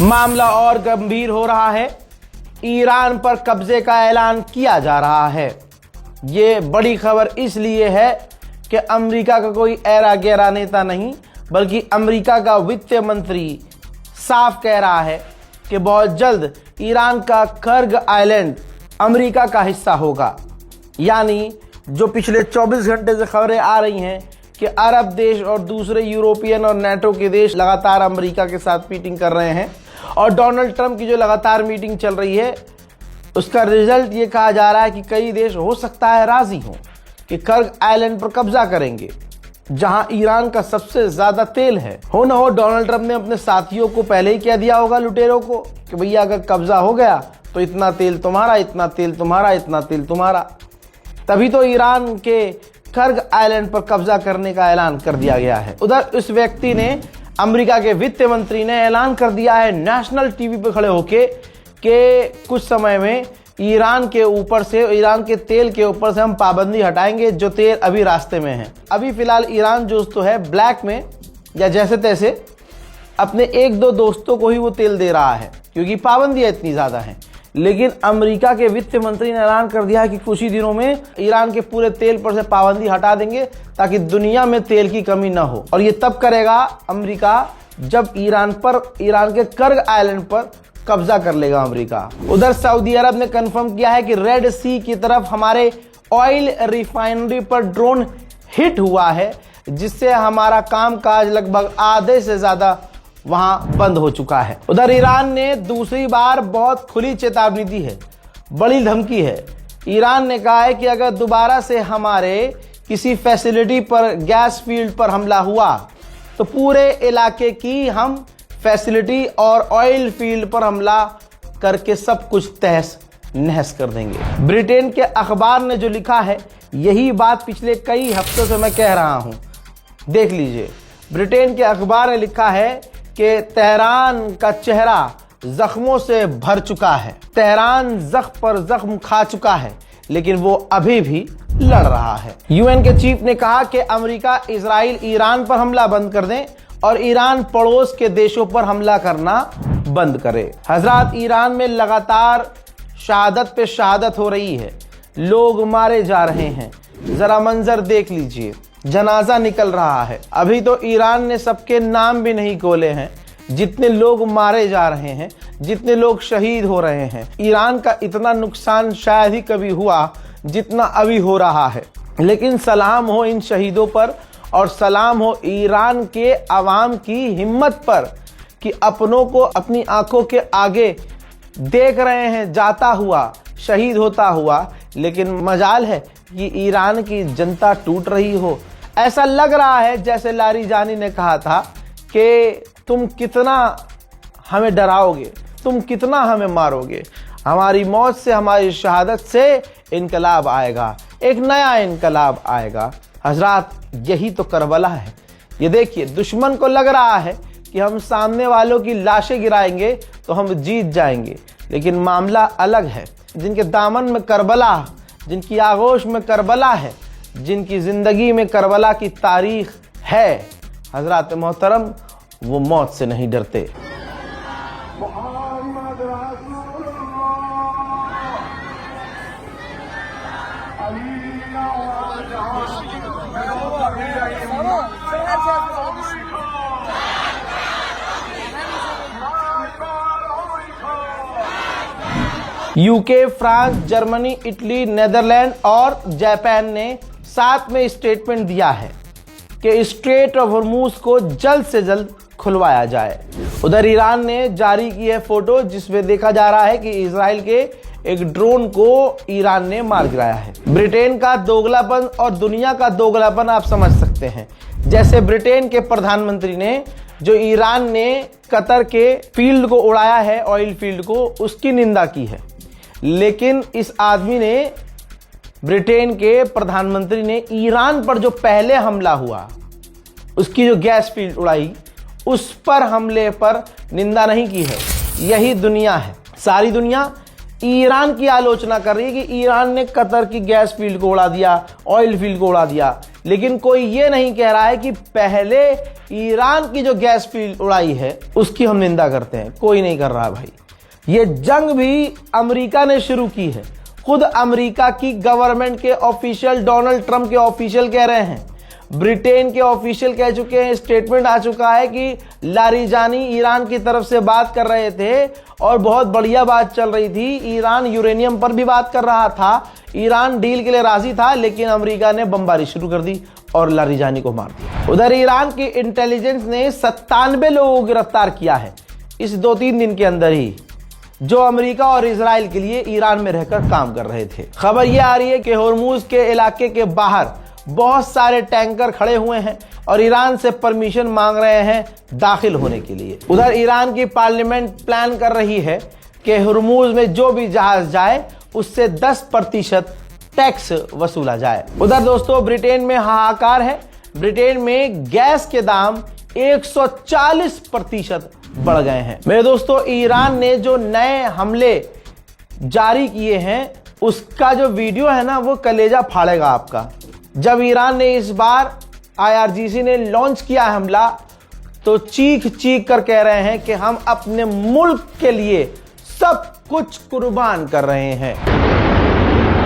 मामला और गंभीर हो रहा है। ईरान पर कब्जे का ऐलान किया जा रहा है। ये बड़ी खबर इसलिए है कि अमेरिका का कोई ऐरा गैरा नेता नहीं, बल्कि अमेरिका का वित्त मंत्री साफ कह रहा है कि बहुत जल्द ईरान का कर्ग आइलैंड अमेरिका का हिस्सा होगा। यानी जो पिछले 24 घंटे से खबरें आ रही हैं कि अरब देश और दूसरे यूरोपियन और नेटो के देश लगातार अमेरिका के साथ मीटिंग कर रहे हैं और डोनाल्ड ट्रंप की जो लगातार मीटिंग चल रही है उसका रिजल्ट ये कहा जा रहा है कि कई देश हो सकता है राजी हों कि कर्ग आइलैंड पर कब्जा करेंगे, जहां ईरान का सबसे ज्यादा तेल है। हो न हो डोनाल्ड ट्रंप ने अपने साथियों को पहले ही कह दिया होगा, लुटेरों को, कि भैया अगर कब्जा हो गया तो इतना तेल तुम्हारा, इतना तेल तुम्हारा, इतना तेल तुम्हारा। तभी तो ईरान के कर्ग आइलैंड पर कब्जा करने का ऐलान कर दिया गया है। उधर उस व्यक्ति ने, अमेरिका के वित्त मंत्री ने ऐलान कर दिया है नेशनल टीवी पर खड़े होके कि कुछ समय में ईरान के ऊपर से, ईरान के तेल के ऊपर से हम पाबंदी हटाएंगे जो तेल अभी रास्ते में है। अभी फिलहाल ईरान जो तो है ब्लैक में या जैसे तैसे अपने एक दो दोस्तों को ही वो तेल दे रहा है क्योंकि पाबंदियां इतनी ज्यादा हैं। लेकिन अमेरिका के वित्त मंत्री ने ऐलान कर दिया है कि कुछ ही दिनों में ईरान के पूरे तेल पर से पाबंदी हटा देंगे ताकि दुनिया में तेल की कमी न हो। और ये तब करेगा अमेरिका जब ईरान के कर्ग आइलैंड पर कब्जा कर लेगा अमेरिका। उधर सऊदी अरब ने कंफर्म किया है कि रेड सी की तरफ हमारे ऑयल रिफाइनरी पर ड्रोन हिट हुआ है, जिससे हमारा कामकाज लगभग आधे से ज्यादा वहां बंद हो चुका है। उधर ईरान ने दूसरी बार बहुत खुली चेतावनी दी है, बड़ी धमकी है। ईरान ने कहा है कि अगर दोबारा से हमारे किसी फैसिलिटी पर, गैस फील्ड पर हमला हुआ तो पूरे इलाके की हम फैसिलिटी और ऑयल फील्ड पर हमला करके सब कुछ तहस नहस कर देंगे। ब्रिटेन के अखबार ने जो लिखा है यही बात पिछले कई हफ्तों से मैं कह रहा हूं। देख लीजिए, ब्रिटेन के अखबार ने लिखा है कि तेहरान का चेहरा जख्मों से भर चुका है। तेहरान जख्म पर जख्म खा चुका है, लेकिन वो अभी भी लड़ रहा है। यूएन के चीफ ने कहा कि अमेरिका, इजराइल ईरान पर हमला बंद कर दें और ईरान पड़ोस के देशों पर हमला करना बंद करे। हजरात, ईरान में लगातार शहादत पे शहादत हो रही है, लोग मारे जा रहे हैं। जरा मंजर देख लीजिए, जनाजा निकल रहा है। अभी तो ईरान ने सबके नाम भी नहीं खोले हैं, जितने लोग मारे जा रहे हैं, जितने लोग शहीद हो रहे हैं। ईरान का इतना नुकसान शायद ही कभी हुआ जितना अभी हो रहा है। लेकिन सलाम हो इन शहीदों पर और सलाम हो ईरान के अवाम की हिम्मत पर कि अपनों को अपनी आंखों के आगे देख रहे हैं जाता हुआ, शहीद होता हुआ। लेकिन मजाल है कि ईरान की जनता टूट रही हो। ऐसा लग रहा है जैसे लारीजानी ने कहा था कि तुम कितना हमें डराओगे, तुम कितना हमें मारोगे, हमारी मौत से, हमारी शहादत से इनकलाब आएगा, एक नया इनकलाब आएगा। हजरात, यही तो करबला है। ये देखिए, दुश्मन को लग रहा है कि हम सामने वालों की लाशें गिराएंगे तो हम जीत जाएंगे, लेकिन मामला अलग है। जिनके दामन में करबला, जिनकी आगोश में करबला है, जिनकी जिंदगी में करबला की तारीख है, हजरात मोहतरम, वो मौत से नहीं डरते। UK, France, Germany, Italy, Netherland और जापान ने साथ में स्टेटमेंट दिया है कि स्ट्रेट ऑफ हॉर्मूज को जल्द से जल्द खुलवाया जाए। उधर ईरान ने जारी की है फोटो जिसमें देखा जा रहा है कि इजराइल के एक ड्रोन को ईरान ने मार गिराया है। ब्रिटेन का दोगलापन और दुनिया का दोगलापन आप समझ सकते हैं। जैसे ब्रिटेन के प्रधानमंत्री ने, जो ईरान ने कतर के फील्ड को उड़ाया है, ऑयल फील्ड को, उसकी निंदा की है। लेकिन इस आदमी ने, ब्रिटेन के प्रधानमंत्री ने ईरान पर जो पहले हमला हुआ, उसकी जो गैस फील्ड उड़ाई, उस पर हमले पर निंदा नहीं की है। यही दुनिया है, सारी दुनिया ईरान की आलोचना कर रही है कि ईरान ने कतर की गैस फील्ड को उड़ा दिया, ऑयल फील्ड को उड़ा दिया। लेकिन कोई ये नहीं कह रहा है कि पहले ईरान की जो गैस फील्ड उड़ाई है उसकी हम निंदा करते हैं। कोई नहीं कर रहा भाई। ये जंग भी अमेरिका ने शुरू की है। खुद अमेरिका की गवर्नमेंट के ऑफिशियल, डोनाल्ड ट्रंप के ऑफिशियल कह रहे हैं, ब्रिटेन के ऑफिशियल कह चुके हैं, स्टेटमेंट आ चुका है कि लारीजानी ईरान की तरफ से बात कर रहे थे और बहुत बढ़िया बात चल रही थी। ईरान यूरेनियम पर भी बात कर रहा था, ईरान डील के लिए राजी था, लेकिन अमेरिका ने बमबारी शुरू कर दी और लारीजानी को मार दिया। उधर ईरान की इंटेलिजेंस ने 97 लोगों को गिरफ्तार किया है इस 2-3 दिन के अंदर ही, जो अमेरिका और इजराइल के लिए ईरान में रहकर काम कर रहे थे। खबर यह आ रही है कि होर्मुज के इलाके के बाहर बहुत सारे टैंकर खड़े हुए हैं और ईरान से परमिशन मांग रहे हैं दाखिल होने के लिए। उधर ईरान की पार्लियामेंट प्लान कर रही है कि होर्मुज में जो भी जहाज जाए उससे 10% टैक्स वसूला जाए। उधर दोस्तों ब्रिटेन में हाहाकार है। ब्रिटेन में गैस के दाम 140% बढ़ गए हैं। मेरे दोस्तों, ईरान ने जो नए हमले जारी किए हैं उसका जो वीडियो है ना, वो कलेजा फाड़ेगा आपका। जब ईरान ने इस बार IRGC ने लॉन्च किया हमला तो चीख चीख कर कह रहे हैं कि हम अपने मुल्क के लिए सब कुछ कुर्बान कर रहे हैं।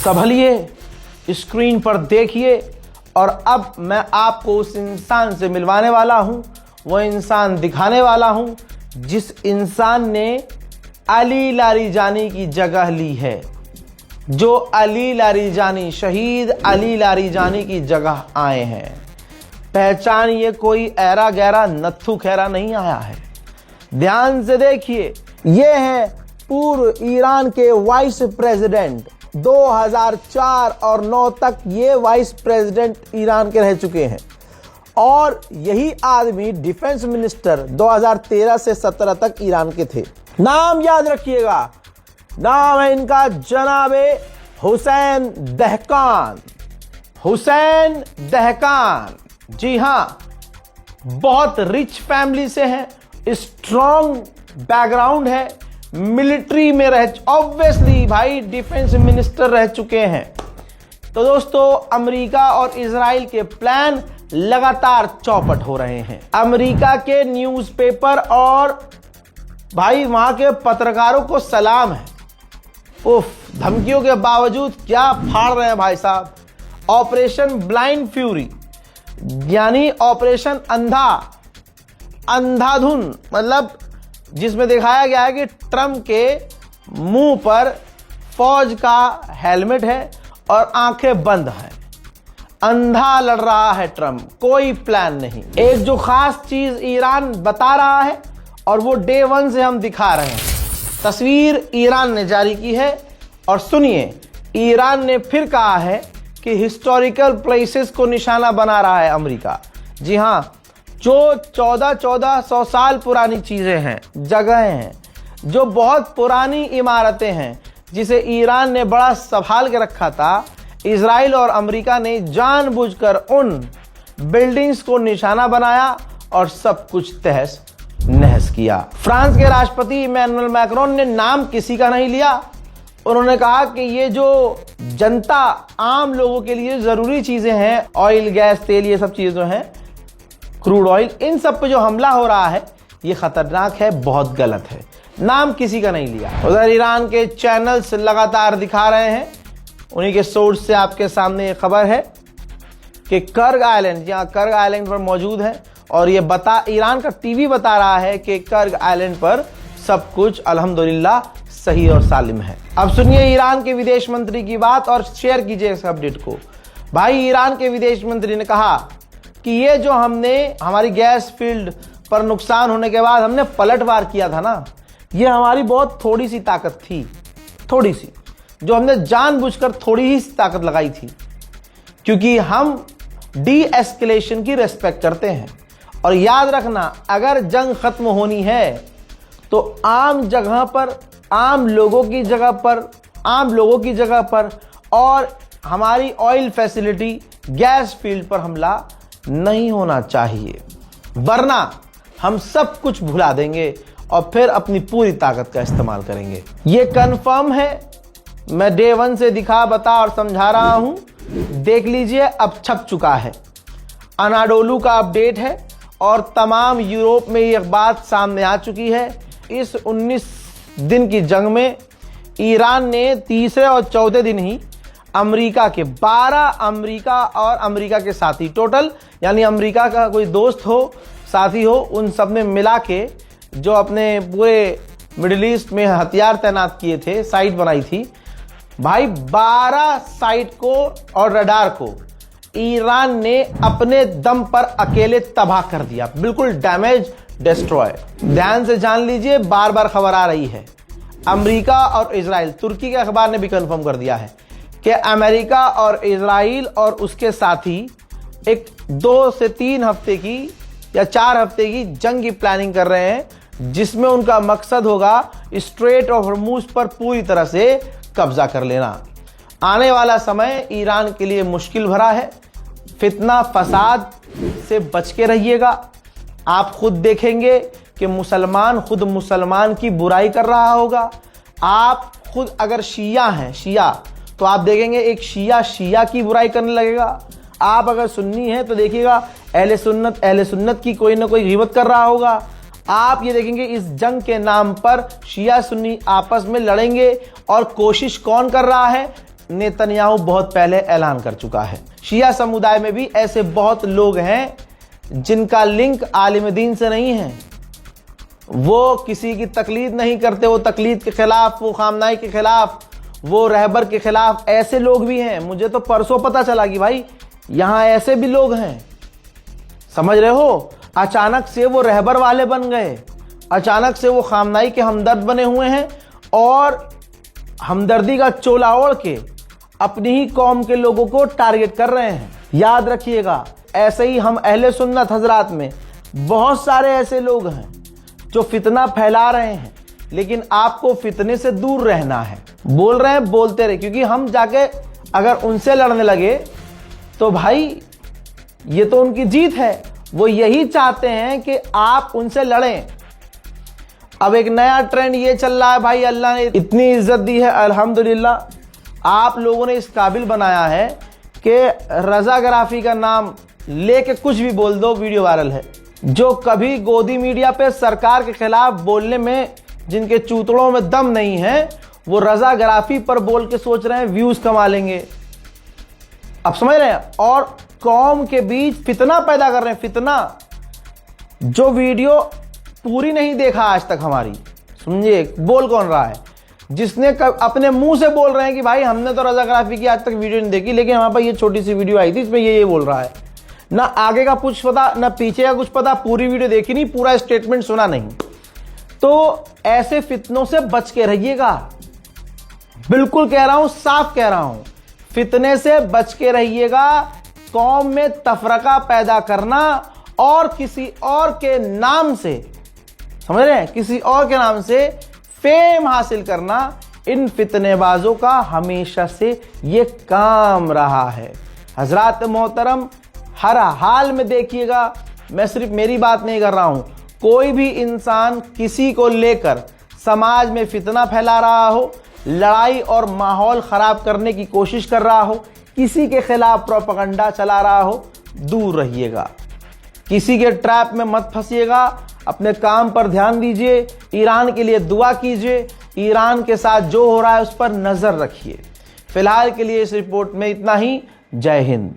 संभलिए, स्क्रीन पर देखिए और अब मैं आपको उस इंसान से मिलवाने वाला हूं, वो इंसान दिखाने वाला हूं जिस इंसान ने अली लारीजानी की जगह ली है, जो अली लारीजानी, शहीद अली लारीजानी की जगह आए हैं। पहचानिए, कोई ऐरा गैरा नत्थु खैरा नहीं आया है। ध्यान से देखिए, ये है पूर्व ईरान के वाइस प्रेसिडेंट। 2004 और 9 तक ये वाइस प्रेसिडेंट ईरान के रह चुके हैं और यही आदमी डिफेंस मिनिस्टर 2013 से 17 तक ईरान के थे। नाम याद रखिएगा, नाम है इनका जनाबे हुसैन दहकान। हुसैन दहकान, जी हां, बहुत रिच फैमिली से हैं, स्ट्रॉन्ग बैकग्राउंड है, मिलिट्री में रह, ऑब्वियसली भाई डिफेंस मिनिस्टर रह चुके हैं। तो दोस्तों, अमेरिका और इजराइल के प्लान लगातार चौपट हो रहे हैं। अमेरिका के न्यूज़पेपर और भाई वहां के पत्रकारों को सलाम है। उफ, धमकियों के बावजूद क्या फाड़ रहे हैं भाई साहब। ऑपरेशन ब्लाइंड फ्यूरी, यानी ऑपरेशन अंधाधुन, मतलब जिसमें दिखाया गया है कि ट्रंप के मुंह पर फौज का हेलमेट है और आंखें बंद हैं, अंधा लड़ रहा है ट्रंप, कोई प्लान नहीं। एक जो खास चीज ईरान बता रहा है और वो डे 1 से हम दिखा रहे हैं। तस्वीर ईरान ने जारी की है और सुनिए, ईरान ने फिर कहा है कि हिस्टोरिकल प्लेसेस को निशाना बना रहा है अमेरिका। जी हां, जो 1400 साल पुरानी चीजें हैं, जगहें हैं, जो बहुत पुरानी इमारतें हैं, जिसे ईरान ने बड़ा संभाल के रखा था, इजराइल और अमेरिका ने जानबूझकर उन बिल्डिंग्स को निशाना बनाया और सब कुछ तहस नहस किया। फ्रांस के राष्ट्रपति इमैनुअल मैक्रोन ने नाम किसी का नहीं लिया। उन्होंने कहा कि ये जो जनता, आम लोगों के लिए जरूरी चीजें हैं, ऑयल, गैस, तेल, ये सब चीजें हैं, क्रूड ऑयल, इन सब पे जो हमला हो रहा है ये खतरनाक है, बहुत गलत है। नाम किसी का नहीं लिया। उधर ईरान के चैनल्स लगातार दिखा रहे हैं, उन्हीं के सोर्स से आपके सामने ये खबर है कि कर्ग आइलैंड, जहां कर्ग आइलैंड पर मौजूद है, और ये ईरान का टीवी बता रहा है कि कर्ग आइलैंड पर सब कुछ अल्हम्दुलिल्लाह सही और सालिम है। अब सुनिए ईरान के विदेश मंत्री की बात और शेयर कीजिए इस अपडेट को। भाई, ईरान के विदेश मंत्री ने कहा कि ये जो हमने हमारी गैस फील्ड पर नुकसान होने के बाद हमने पलटवार किया था ना, ये हमारी बहुत थोड़ी सी ताकत थी, थोड़ी सी, जो हमने जानबूझकर थोड़ी ही ताकत लगाई थी, क्योंकि हम डी एस्केलेशन की रेस्पेक्ट करते हैं। और याद रखना, अगर जंग खत्म होनी है तो आम जगह पर आम लोगों की जगह पर और हमारी ऑयल फैसिलिटी, गैस फील्ड पर हमला नहीं होना चाहिए, वरना हम सब कुछ भुला देंगे और फिर अपनी पूरी ताकत का इस्तेमाल करेंगे। ये कंफर्म है, मैं डे 1 से दिखा, बता और समझा रहा हूं। देख लीजिए, अब छप चुका है, अनाडोलू का अपडेट है और तमाम यूरोप में ये बात सामने आ चुकी है। इस 19 दिन की जंग में ईरान ने तीसरे और चौथे दिन ही अमेरिका के 12 अमेरिका और अमेरिका के साथी टोटल, यानी अमेरिका का कोई दोस्त हो, साथी हो, उन सब ने मिला के जो अपने पूरे मिडिल ईस्ट में हथियार तैनात किए थे, साइट बनाई थी भाई, 12 साइट को और रडार को ईरान ने अपने दम पर अकेले तबाह कर दिया, बिल्कुल डैमेज, डिस्ट्रॉय। ध्यान से जान लीजिए, बार बार खबर आ रही है, अमेरिका और इजराइल, तुर्की के अखबार ने भी कंफर्म कर दिया है कि अमेरिका और इजराइल और उसके साथी एक 2 से 3 हफ्ते की या 4 हफ्ते की जंग की प्लानिंग कर रहे हैं, जिसमें उनका मकसद होगा स्ट्रेट ऑफ हॉर्मुज पर पूरी तरह से कब्जा कर लेना। आने वाला समय ईरान के लिए मुश्किल भरा है, फितना फसाद से बच के रहिएगा। आप खुद देखेंगे कि मुसलमान खुद मुसलमान की बुराई कर रहा होगा। आप खुद अगर शिया हैं, शिया, तो आप देखेंगे एक शिया की बुराई करने लगेगा। आप अगर सुन्नी हैं तो देखिएगा अहले सुन्नत की कोई ना कोई गिबत कर रहा होगा। आप ये देखेंगे इस जंग के नाम पर शिया सुन्नी आपस में लड़ेंगे, और कोशिश कौन कर रहा है? नेतन्याहू बहुत पहले ऐलान कर चुका है। शिया समुदाय में भी ऐसे बहुत लोग हैं जिनका लिंक आलिम दीन से नहीं है, वो किसी की तकलीद नहीं करते, वो तकलीद के खिलाफ, वो खामनाई के खिलाफ, वो रहबर के खिलाफ, ऐसे लोग भी हैं। मुझे तो परसों पता चला कि भाई यहां ऐसे भी लोग हैं, समझ रहे हो। अचानक से वो रहबर वाले बन गए, अचानक से वो खामनाई के हमदर्द बने हुए हैं और हमदर्दी का चोला ओढ़ के अपनी ही कौम के लोगों को टारगेट कर रहे हैं। याद रखिएगा, ऐसे ही हम अहले सुन्नत हजरात में बहुत सारे ऐसे लोग हैं जो फितना फैला रहे हैं, लेकिन आपको फितने से दूर रहना है। बोल रहे हैं, बोलते रहे, क्योंकि हम जाके अगर उनसे लड़ने लगे तो भाई ये तो उनकी जीत है। वो यही चाहते हैं कि आप उनसे लड़ें। अब एक नया ट्रेंड ये चल रहा है भाई, अल्लाह ने इतनी इज्जत दी है, अल्हम्दुलिल्लाह। आप लोगों ने इस काबिल बनाया है कि रजाग्राफी का नाम लेके कुछ भी बोल दो, वीडियो वायरल है। जो कभी गोदी मीडिया पे सरकार के खिलाफ बोलने में जिनके चूतड़ों में दम नहीं है, वो रजाग्राफी पर बोल के सोच रहे हैं व्यूज कमा लेंगे। अब समझ रहे हैं, और कौम के बीच फितना पैदा कर रहे हैं। फितना, जो वीडियो पूरी नहीं देखा आज तक हमारी, समझिए बोल कौन रहा है, जिसने अपने मुंह से बोल रहे हैं कि भाई हमने तो रजाग्राफी की आज तक वीडियो नहीं देखी, लेकिन हमारे पास ये छोटी सी वीडियो आई थी, इसमें ये बोल रहा है। ना आगे का कुछ पता, ना पीछे का कुछ पता, पूरी वीडियो देखी नहीं, पूरा स्टेटमेंट सुना नहीं। तो ऐसे फितनों से बच के रहिएगा, बिल्कुल कह रहा हूं, साफ कह रहा हूं, फितने से बच के रहिएगा। कौम में तफरका पैदा करना और किसी और के नाम से, समझ रहे हैं, किसी और के नाम से फेम हासिल करना, इन फितनेबाजों का हमेशा से ये काम रहा है। हजरात मोहतरम, हर हाल में देखिएगा, मैं सिर्फ मेरी बात नहीं कर रहा हूं, कोई भी इंसान किसी को लेकर समाज में फितना फैला रहा हो, लड़ाई और माहौल खराब करने की कोशिश कर रहा हो, किसी के खिलाफ प्रोपेगेंडा चला रहा हो, दूर रहिएगा। किसी के ट्रैप में मत फंसिएगा, अपने काम पर ध्यान दीजिए, ईरान के लिए दुआ कीजिए, ईरान के साथ जो हो रहा है उस पर नजर रखिए। फिलहाल के लिए इस रिपोर्ट में इतना ही। जय हिंद।